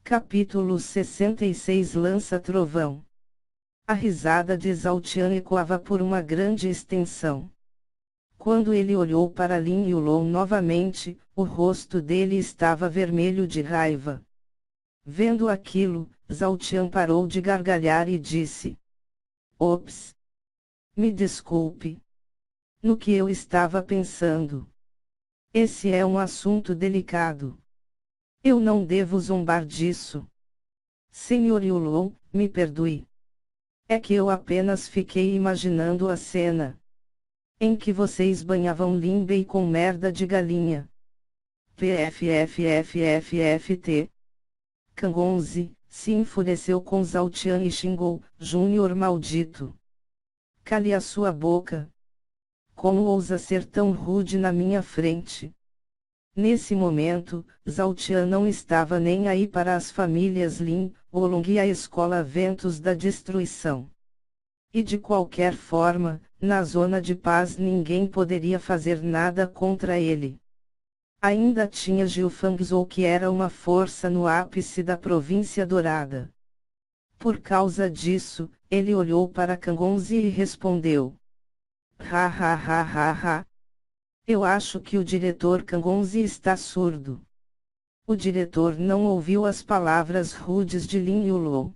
Capítulo 66 Lança-trovão. A risada de Zhao Tian ecoava por uma grande extensão. Quando ele olhou para Lin Yulong novamente, o rosto dele estava vermelho de raiva. Vendo aquilo, Zhao Tian parou de gargalhar e disse: Ops! Me desculpe. No que eu estava pensando? Esse é um assunto delicado. Eu não devo zombar disso. Senhor Yulong, me perdoe. É que eu apenas fiquei imaginando a cena em que vocês banhavam Lin Bei com merda de galinha. PFFFFFT. Kangongzi se enfureceu com Zhao Tian e xingou: Júnior maldito. Cale a sua boca. Como ousa ser tão rude na minha frente? Nesse momento, Zhao Tian não estava nem aí para as famílias Lin, Olong e a escola Ventos da Destruição. E de qualquer forma, na zona de paz ninguém poderia fazer nada contra ele. Ainda tinha Jiu Fangzhou, que era uma força no ápice da província dourada. Por causa disso, ele olhou para Kangongzi e respondeu: Ha ha ha ha ha. Eu acho que o diretor Kangongzi está surdo. O diretor não ouviu as palavras rudes de Lin Yulong.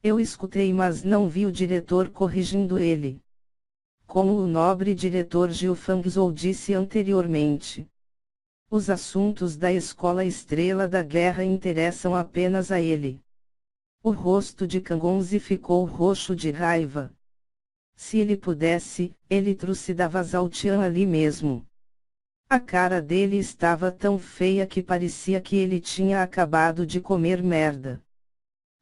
Eu escutei, mas não vi o diretor corrigindo ele. Como o nobre diretor Jiu Fangzhou disse anteriormente, os assuntos da Escola Estrela da Guerra interessam apenas a ele. O rosto de Kangongzi ficou roxo de raiva. Se ele pudesse, ele trucidava Zhao Tian ali mesmo. A cara dele estava tão feia que parecia que ele tinha acabado de comer merda.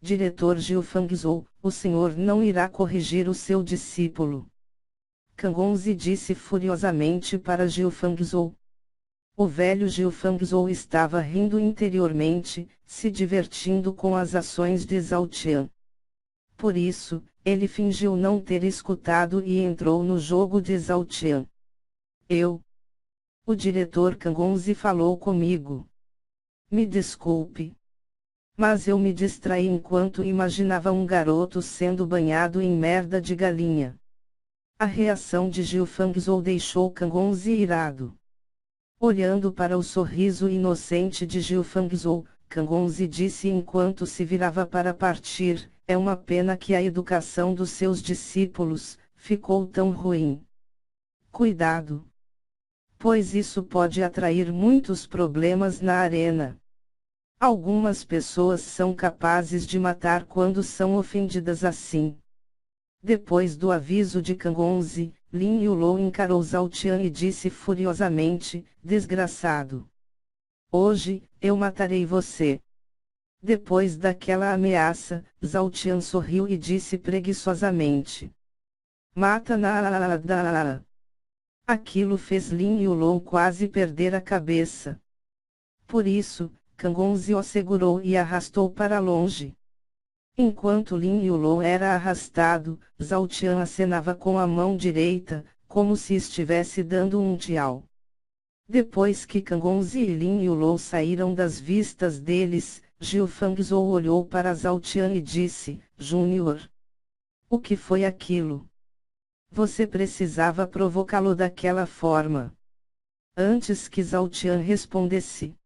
Diretor Jiu Fangzhou, o senhor não irá corrigir o seu discípulo. Kangongzi disse furiosamente para Jiu Fangzhou. O velho Jiu Fangzhou estava rindo interiormente, se divertindo com as ações de Zhao Tian. Por isso, ele fingiu não ter escutado e entrou no jogo de Zhao Tian. O diretor Kangongzi falou comigo. Me desculpe. Mas eu me distraí enquanto imaginava um garoto sendo banhado em merda de galinha. A reação de Jiu Fangzhou deixou Kangongzi irado. Olhando para o sorriso inocente de Jiu Fangzhou, Kangongzi disse enquanto se virava para partir: é uma pena que a educação dos seus discípulos ficou tão ruim. Cuidado! Pois isso pode atrair muitos problemas na arena. Algumas pessoas são capazes de matar quando são ofendidas assim. Depois do aviso de Kangongzi, Lin Yulong encarou Zhao Tian e disse furiosamente: desgraçado! Hoje, eu matarei você. Depois daquela ameaça, Zhao Tian sorriu e disse preguiçosamente: mata nada. Aquilo fez Lin Yulong quase perder a cabeça. Por isso, Kangongzi o segurou e arrastou para longe. Enquanto Lin Yulong era arrastado, Zhao Tian acenava com a mão direita, como se estivesse dando um tchau. Depois que Kangongzi e Lin Yulong saíram das vistas deles, Jiu Fangzhou olhou para Zhao Tian e disse: Júnior. O que foi aquilo? Você precisava provocá-lo daquela forma. Antes que Zhao Tian respondesse.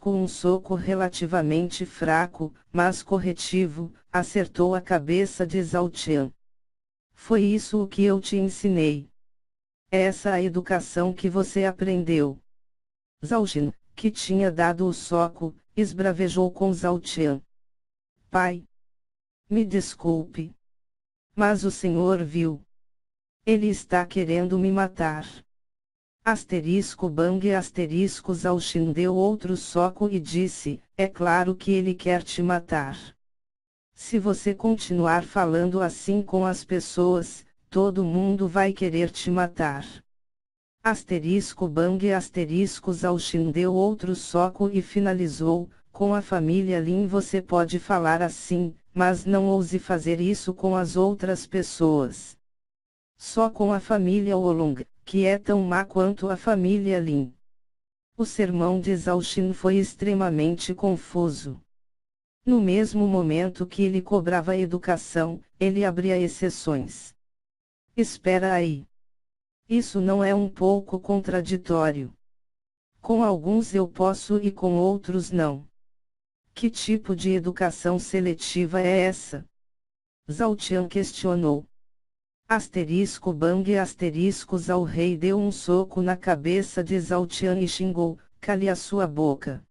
Um soco relativamente fraco, mas corretivo, acertou a cabeça de Zhao Tian. Foi isso o que eu te ensinei. Essa a educação que você aprendeu. Zhao Tian, que tinha dado o soco, esbravejou com Zhao Tian. Pai. Me desculpe. Mas o senhor viu. Ele está querendo me matar. Zhao Xin deu outro soco e disse: é claro que ele quer te matar. Se você continuar falando assim com as pessoas, todo mundo vai querer te matar. Zhao Xin deu outro soco e finalizou: com a família Lin você pode falar assim, mas não ouse fazer isso com as outras pessoas. Só com a família Olong, que é tão má quanto a família Lin. O sermão de Zhao Xin foi extremamente confuso. No mesmo momento que ele cobrava a educação, ele abria exceções. Espera aí. Isso não é um pouco contraditório? Com alguns eu posso e com outros não. Que tipo de educação seletiva é essa? Zhao Tian questionou. Asterisco Bang asterisco Zhao Rei deu um soco na cabeça de Zhao Tian e xingou, cale a sua boca.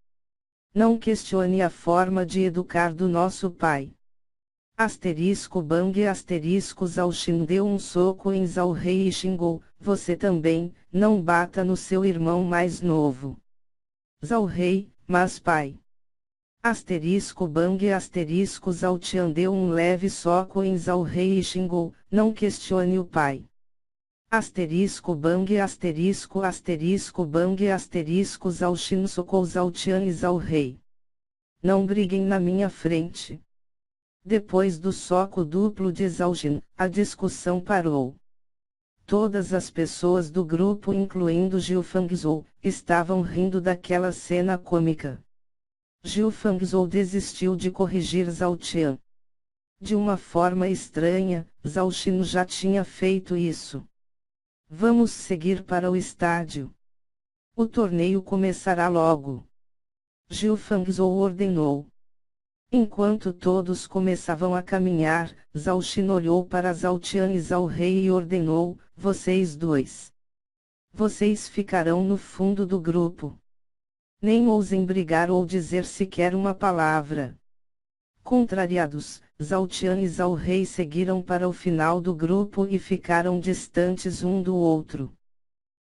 Não questione a forma de educar do nosso pai. Asterisco Bang asterisco Zhao Xin deu um soco em Zhao Rei e xingou, você também, não bata no seu irmão mais novo. Zhao Rei, mas pai. Asterisco Bang asterisco Zhao Tian deu um leve soco em Zhao Rei e xingou, não questione o pai. Asterisco Bang asterisco Bang asterisco Zhao Xin socou Zhao Tian e Zhao Rei. Não briguem na minha frente. Depois do soco duplo de Zhao Xin, a discussão parou. Todas as pessoas do grupo, incluindo Jiu Fangzhou, estavam rindo daquela cena cômica. Jiu Fangzhou desistiu de corrigir Zhao Tian. De uma forma estranha, Zhao Xin já tinha feito isso. Vamos seguir para o estádio. O torneio começará logo. Jiu Fangzhou ordenou. Enquanto todos começavam a caminhar, Zhao Xin olhou para Zhao Tian e Zhao Rei e ordenou, vocês dois. Vocês ficarão no fundo do grupo. Nem ousem brigar ou dizer sequer uma palavra. Contrariados, Zhao Tian e Zhao Rei seguiram para o final do grupo e ficaram distantes um do outro.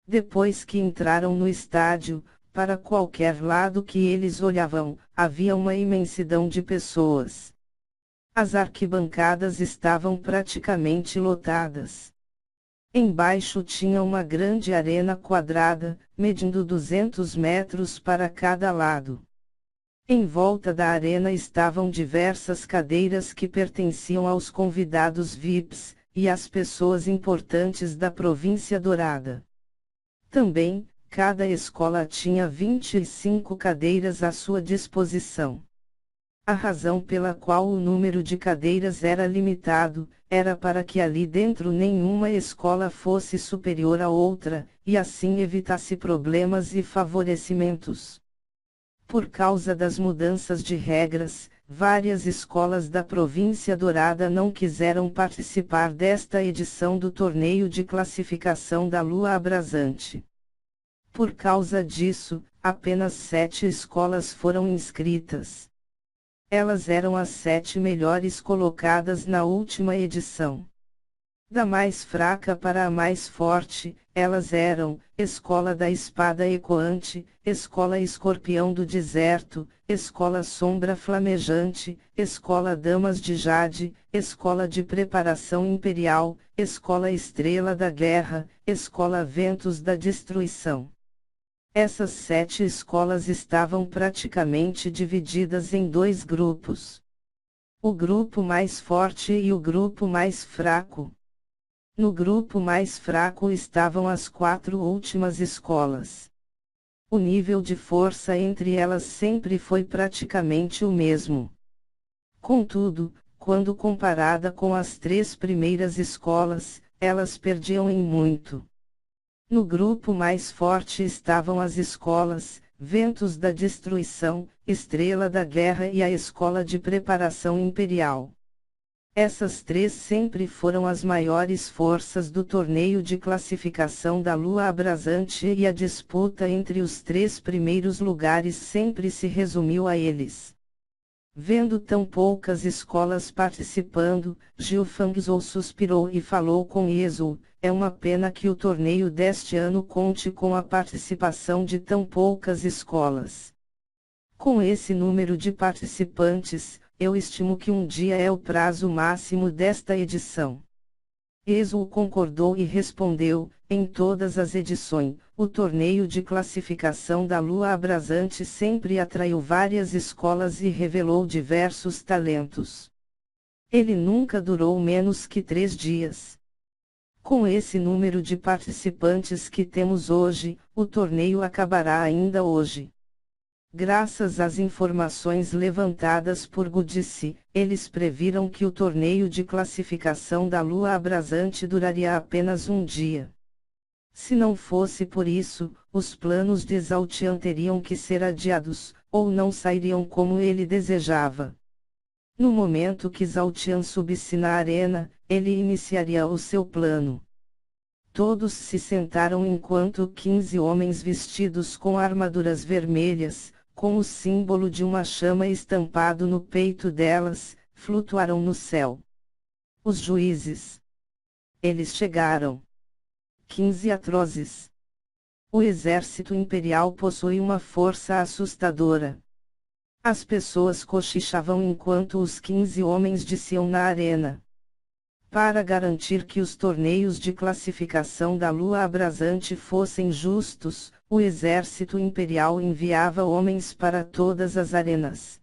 Depois que entraram no estádio, para qualquer lado que eles olhavam, havia uma imensidão de pessoas. As arquibancadas estavam praticamente lotadas. Embaixo tinha uma grande arena quadrada, medindo 200 metros para cada lado. Em volta da arena estavam diversas cadeiras que pertenciam aos convidados VIPs, e às pessoas importantes da província dourada. Também, cada escola tinha 25 cadeiras à sua disposição. A razão pela qual o número de cadeiras era limitado, era para que ali dentro nenhuma escola fosse superior à outra, e assim evitasse problemas e favorecimentos. Por causa das mudanças de regras, várias escolas da província dourada não quiseram participar desta edição do torneio de classificação da Lua Abrasante. Por causa disso, apenas 7 escolas foram inscritas. Elas eram as 7 melhores colocadas na última edição. Da mais fraca para a mais forte, elas eram, Escola da Espada Ecoante, Escola Escorpião do Deserto, Escola Sombra Flamejante, Escola Damas de Jade, Escola de Preparação Imperial, Escola Estrela da Guerra, Escola Ventos da Destruição. Essas 7 escolas estavam praticamente divididas em 2 grupos. O grupo mais forte e o grupo mais fraco. No grupo mais fraco estavam as 4 últimas escolas. O nível de força entre elas sempre foi praticamente o mesmo. Contudo, quando comparada com as 3 primeiras escolas, elas perdiam em muito. No grupo mais forte estavam as escolas, Ventos da Destruição, Estrela da Guerra e a Escola de Preparação Imperial. Essas 3 sempre foram as maiores forças do torneio de classificação da Lua Abrasante e a disputa entre os 3 primeiros lugares sempre se resumiu a eles. Vendo tão poucas escolas participando, Jiu Fangzhou suspirou e falou com Yezhou, é uma pena que o torneio deste ano conte com a participação de tão poucas escolas. Com esse número de participantes, eu estimo que um dia é o prazo máximo desta edição. Yezhou concordou e respondeu, em todas as edições, o torneio de classificação da Lua Abrasante sempre atraiu várias escolas e revelou diversos talentos. Ele nunca durou menos que 3 dias. Com esse número de participantes que temos hoje, o torneio acabará ainda hoje. Graças às informações levantadas por Gudici, eles previram que o torneio de classificação da Lua abrasante duraria apenas um dia. Se não fosse por isso, os planos de Zhaotian teriam que ser adiados, ou não sairiam como ele desejava. No momento que Zhaotian subisse na arena, ele iniciaria o seu plano. Todos se sentaram enquanto 15 homens vestidos com armaduras vermelhas, com o símbolo de uma chama estampado no peito delas, flutuaram no céu. Os juízes. Eles chegaram. 15 atrozes. O exército imperial possui uma força assustadora. As pessoas cochichavam enquanto os 15 homens desciam na arena. Para garantir que os torneios de classificação da Lua abrasante fossem justos, o exército imperial enviava homens para todas as arenas.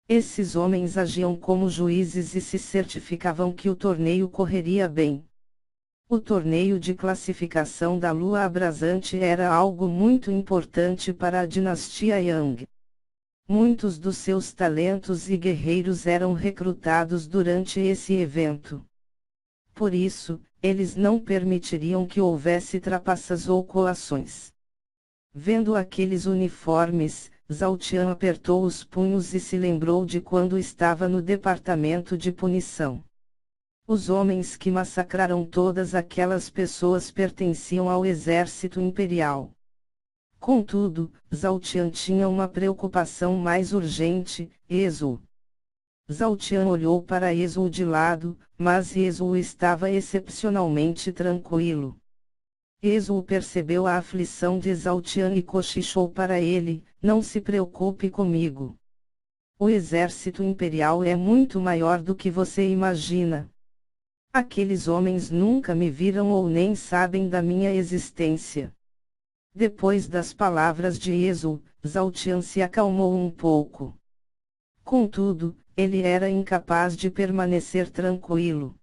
Esses homens agiam como juízes e se certificavam que o torneio correria bem. O torneio de classificação da Lua abrasante era algo muito importante para a dinastia Yang. Muitos dos seus talentos e guerreiros eram recrutados durante esse evento. Por isso, eles não permitiriam que houvesse trapaças ou coações. Vendo aqueles uniformes, Zhaotian apertou os punhos e se lembrou de quando estava no departamento de punição. Os homens que massacraram todas aquelas pessoas pertenciam ao exército imperial. Contudo, Zhaotian tinha uma preocupação mais urgente: Ezou. Zhaotian olhou para Ezou de lado, mas Ezou estava excepcionalmente tranquilo. Ezou percebeu a aflição de Zhaotian e cochichou para ele: não se preocupe comigo. O exército imperial é muito maior do que você imagina. Aqueles homens nunca me viram ou nem sabem da minha existência. Depois das palavras de Ezou, Zhaotian se acalmou um pouco. Contudo, ele era incapaz de permanecer tranquilo.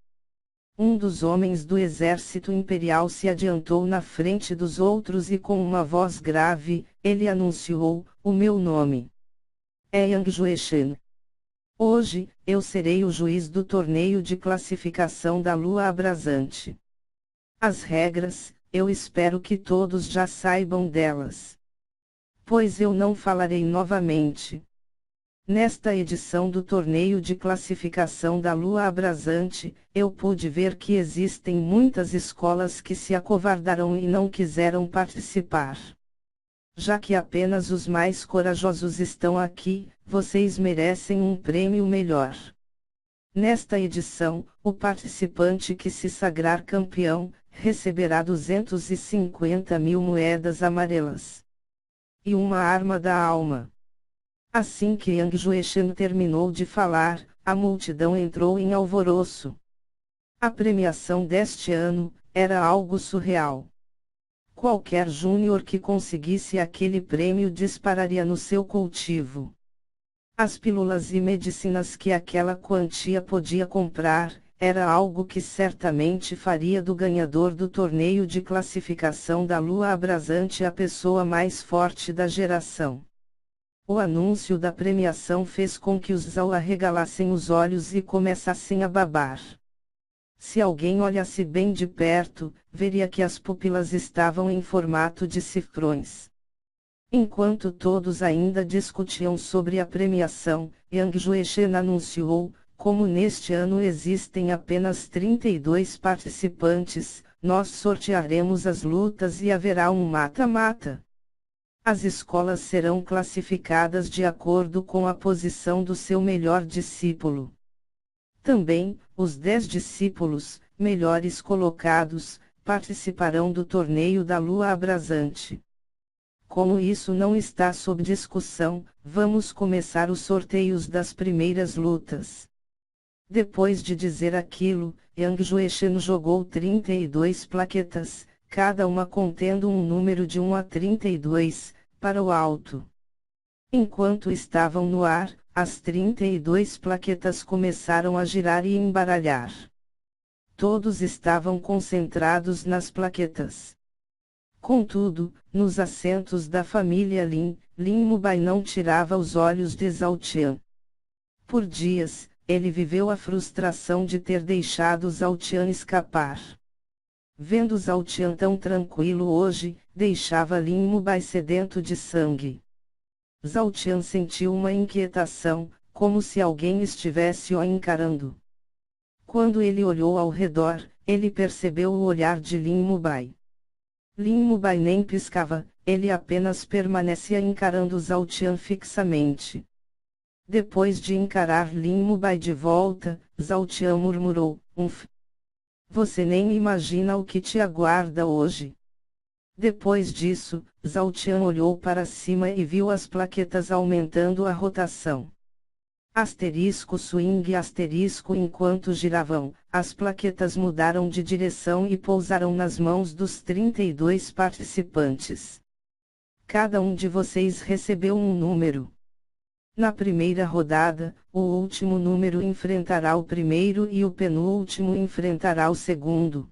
Um dos homens do exército imperial se adiantou na frente dos outros e com uma voz grave, ele anunciou: o meu nome é Yang Jueshen. Hoje, eu serei o juiz do torneio de classificação da Lua abrasante. As regras, eu espero que todos já saibam delas. Pois eu não falarei novamente. Nesta edição do torneio de classificação da Lua abrasante, eu pude ver que existem muitas escolas que se acovardaram e não quiseram participar. Já que apenas os mais corajosos estão aqui, vocês merecem um prêmio melhor. Nesta edição, o participante que se sagrar campeão, receberá 250.000 moedas amarelas. E uma arma da alma. Assim que Yang Jueshen terminou de falar, a multidão entrou em alvoroço. A premiação deste ano era algo surreal. Qualquer júnior que conseguisse aquele prêmio dispararia no seu cultivo. As pílulas e medicinas que aquela quantia podia comprar, era algo que certamente faria do ganhador do torneio de classificação da Lua abrasante a pessoa mais forte da geração. O anúncio da premiação fez com que os Zhao arregalassem os olhos e começassem a babar. Se alguém olhasse bem de perto, veria que as pupilas estavam em formato de cifrões. Enquanto todos ainda discutiam sobre a premiação, Yang Jueshen anunciou: como neste ano existem apenas 32 participantes, nós sortearemos as lutas e haverá um mata-mata. As escolas serão classificadas de acordo com a posição do seu melhor discípulo. Também, os 10 discípulos, melhores colocados, participarão do torneio da Lua abrasante. Como isso não está sob discussão, vamos começar os sorteios das primeiras lutas. Depois de dizer aquilo, Yang Jueshen jogou 32 plaquetas, cada uma contendo um número de 1 a 32, para o alto. Enquanto estavam no ar, as 32 plaquetas começaram a girar e embaralhar. todos estavam concentrados nas plaquetas. Contudo, nos assentos da família Lin, Lin Mubai não tirava os olhos de Zhao Tian. Por dias, ele viveu a frustração de ter deixado Zhao Tian escapar. Vendo Zhao Tian tão tranquilo hoje, deixava Lin Mubai sedento de sangue. Zhao Tian sentiu uma inquietação, como se alguém estivesse o encarando. Quando ele olhou ao redor, ele percebeu o olhar de Lin Mubai. Lin Mubai nem piscava, ele apenas permanecia encarando Zhao Tian fixamente. Depois de encarar Lin Mubai de volta, Zhao Tian murmurou, Você nem imagina o que te aguarda hoje. Depois disso, Zhao Tian olhou para cima e viu as plaquetas aumentando a rotação. Asterisco swing asterisco enquanto giravam, as plaquetas mudaram de direção e pousaram nas mãos dos 32 participantes. Cada um de vocês recebeu um número. Na primeira rodada, o último número enfrentará o primeiro e o penúltimo enfrentará o segundo.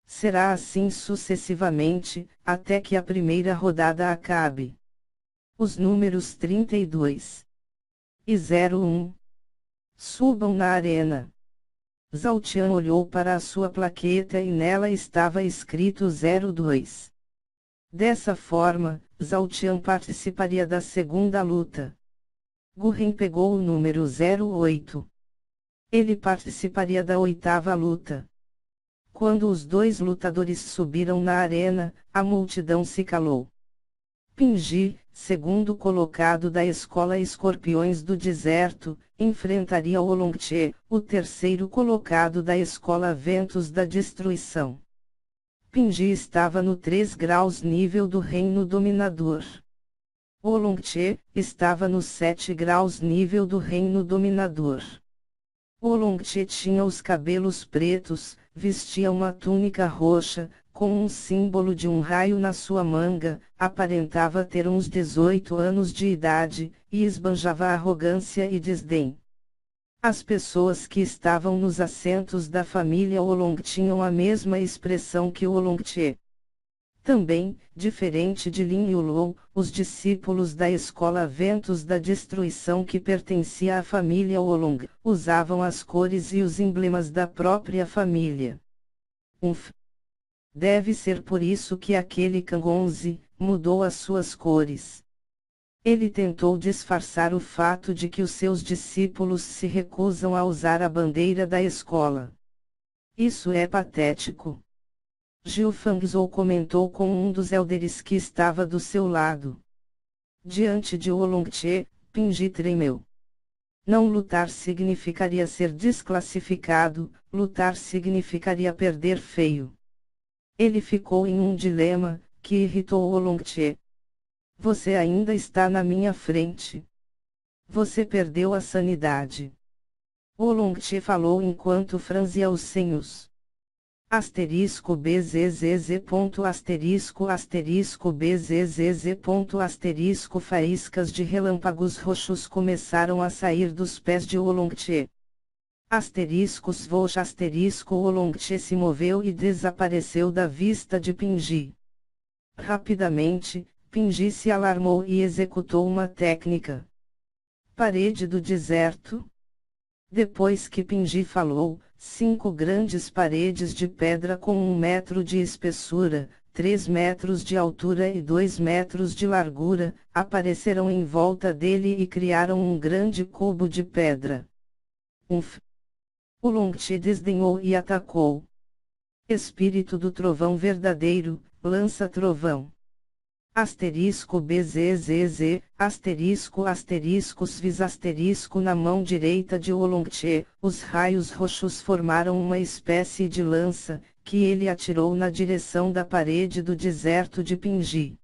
Será assim sucessivamente, até que a primeira rodada acabe. Os números 32 e 01 subam na arena. Zhao Tian olhou para a sua plaqueta e nela estava escrito 02. Dessa forma, Zhao Tian participaria da segunda luta. Gu Ren pegou o número 08. Ele participaria da oitava luta. Quando os dois lutadores subiram na arena, a multidão se calou. Pinji, segundo colocado da escola Escorpiões do Deserto, enfrentaria Oolong-che, o terceiro colocado da escola Ventos da Destruição. Pinji estava no 3 graus nível do Reino Dominador. Oolong-che estava no 7 graus nível do Reino Dominador. Oolong-che tinha os cabelos pretos, vestia uma túnica roxa, com um símbolo de um raio na sua manga, aparentava ter uns 18 anos de idade, e esbanjava arrogância e desdém. As pessoas que estavam nos assentos da família Oolong tinham a mesma expressão que Oolong-che. Também, diferente de Lin Yulong, os discípulos da escola Ventos da Destruição que pertencia à família Oolong, usavam as cores e os emblemas da própria família. Deve ser por isso que aquele Kang-11 mudou as suas cores. Ele tentou disfarçar o fato de que os seus discípulos se recusam a usar a bandeira da escola. Isso é patético. Jiu Fangzhou comentou com um dos élderes que estava do seu lado. Diante de Oolong-che, Pinji tremeu. Não lutar significaria ser desclassificado, lutar significaria perder feio. Ele ficou em um dilema, que irritou Oolong-che. Você ainda está na minha frente. Você perdeu a sanidade. Oolong-che falou enquanto franzia os senhos. Asterisco BZZZ. Asterisco asterisco BZZZ. Asterisco faíscas de relâmpagos roxos começaram a sair dos pés de Oolong-che. Asterisco swoosh asterisco Oolong-che se moveu e desapareceu da vista de Pinji. Rapidamente, Pinji se alarmou e executou uma técnica. Parede do deserto. Depois que Pinji falou, 5 grandes paredes de pedra com 1 metro de espessura, 3 metros de altura e 2 metros de largura, apareceram em volta dele e criaram um grande cubo de pedra. Oolong-che desdenhou e atacou. Espírito do trovão verdadeiro, lança trovão. Asterisco BZZZ, asterisco asterisco svis asterisco na mão direita de Oolong-che, os raios roxos formaram uma espécie de lança, que ele atirou na direção da parede do deserto de Pinji.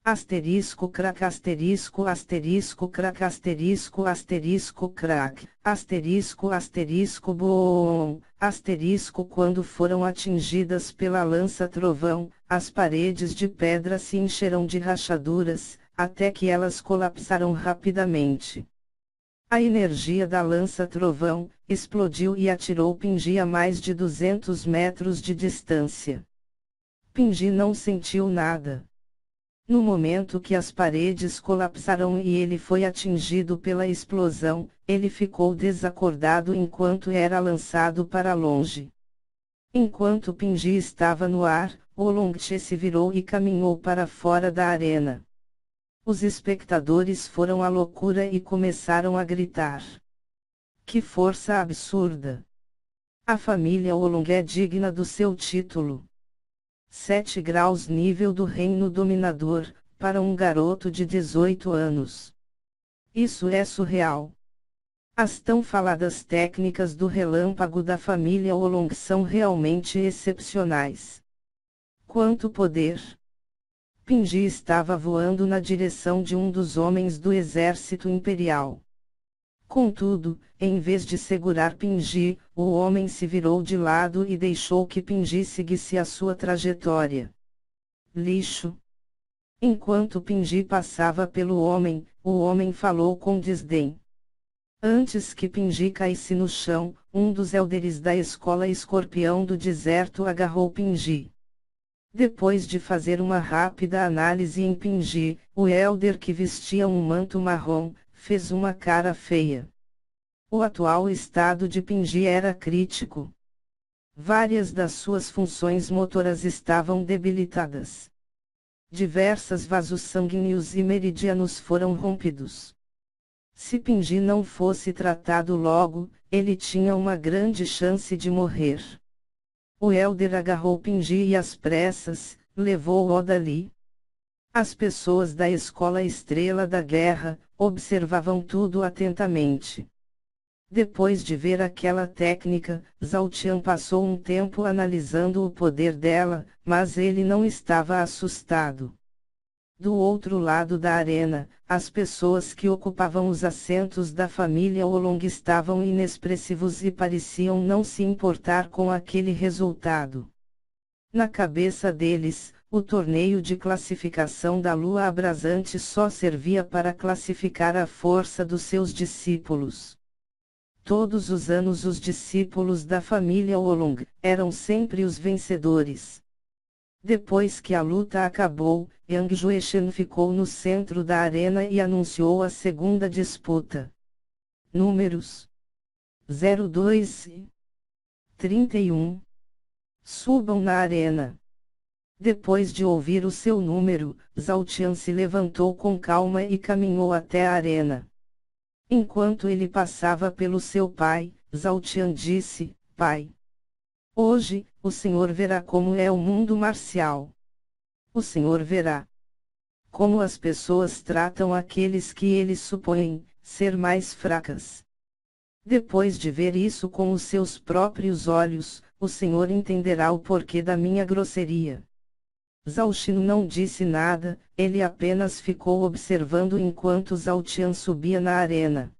Asterisco crack asterisco asterisco crack asterisco asterisco crack, asterisco boom, asterisco quando foram atingidas pela lança trovão, as paredes de pedra se encheram de rachaduras, até que elas colapsaram rapidamente. A energia da lança-trovão explodiu e atirou Pinji a mais de 200 metros de distância. Pinji não sentiu nada. No momento que as paredes colapsaram e ele foi atingido pela explosão, ele ficou desacordado enquanto era lançado para longe. Enquanto Pinji estava no ar, Olongche se virou e caminhou para fora da arena. Os espectadores foram à loucura e começaram a gritar. Que força absurda! A família Olong é digna do seu título. 7 graus nível do reino dominador, para um garoto de 18 anos. Isso é surreal. As tão faladas técnicas do relâmpago da família Olong são realmente excepcionais. Quanto poder! Pinji estava voando na direção de um dos homens do exército imperial. Contudo, em vez de segurar Pinji, o homem se virou de lado e deixou que Pinji seguisse a sua trajetória. Lixo! Enquanto Pinji passava pelo homem, o homem falou com desdém. Antes que Pinji caísse no chão, um dos élderes da escola escorpião do deserto agarrou Pinji. Depois de fazer uma rápida análise em Pinji, o élder que vestia um manto marrom, fez uma cara feia. O atual estado de Pinji era crítico. Várias das suas funções motoras estavam debilitadas. Diversos vasos sanguíneos e meridianos foram rompidos. Se Pinji não fosse tratado logo, ele tinha uma grande chance de morrer. O élder agarrou Pinji e às pressas, levou-o dali. As pessoas da escola Estrela da Guerra observavam tudo atentamente. Depois de ver aquela técnica, Zhao Tian passou um tempo analisando o poder dela, mas ele não estava assustado. Do outro lado da arena, as pessoas que ocupavam os assentos da família Olong estavam inexpressivos e pareciam não se importar com aquele resultado. Na cabeça deles, o torneio de classificação da lua abrasante só servia para classificar a força dos seus discípulos. Todos os anos os discípulos da família Olong eram sempre os vencedores. Depois que a luta acabou, Yang Jueshen ficou no centro da arena e anunciou a segunda disputa. Números 02 e 31. Subam na arena. Depois de ouvir o seu número, Zhao Tian se levantou com calma e caminhou até a arena. Enquanto ele passava pelo seu pai, Zhao Tian disse: Pai, hoje, o senhor verá como é o mundo marcial. O senhor verá como as pessoas tratam aqueles que eles supõem ser mais fracas. Depois de ver isso com os seus próprios olhos, o senhor entenderá o porquê da minha grosseria. Zhao Xin não disse nada, ele apenas ficou observando enquanto Zhao Tian subia na arena.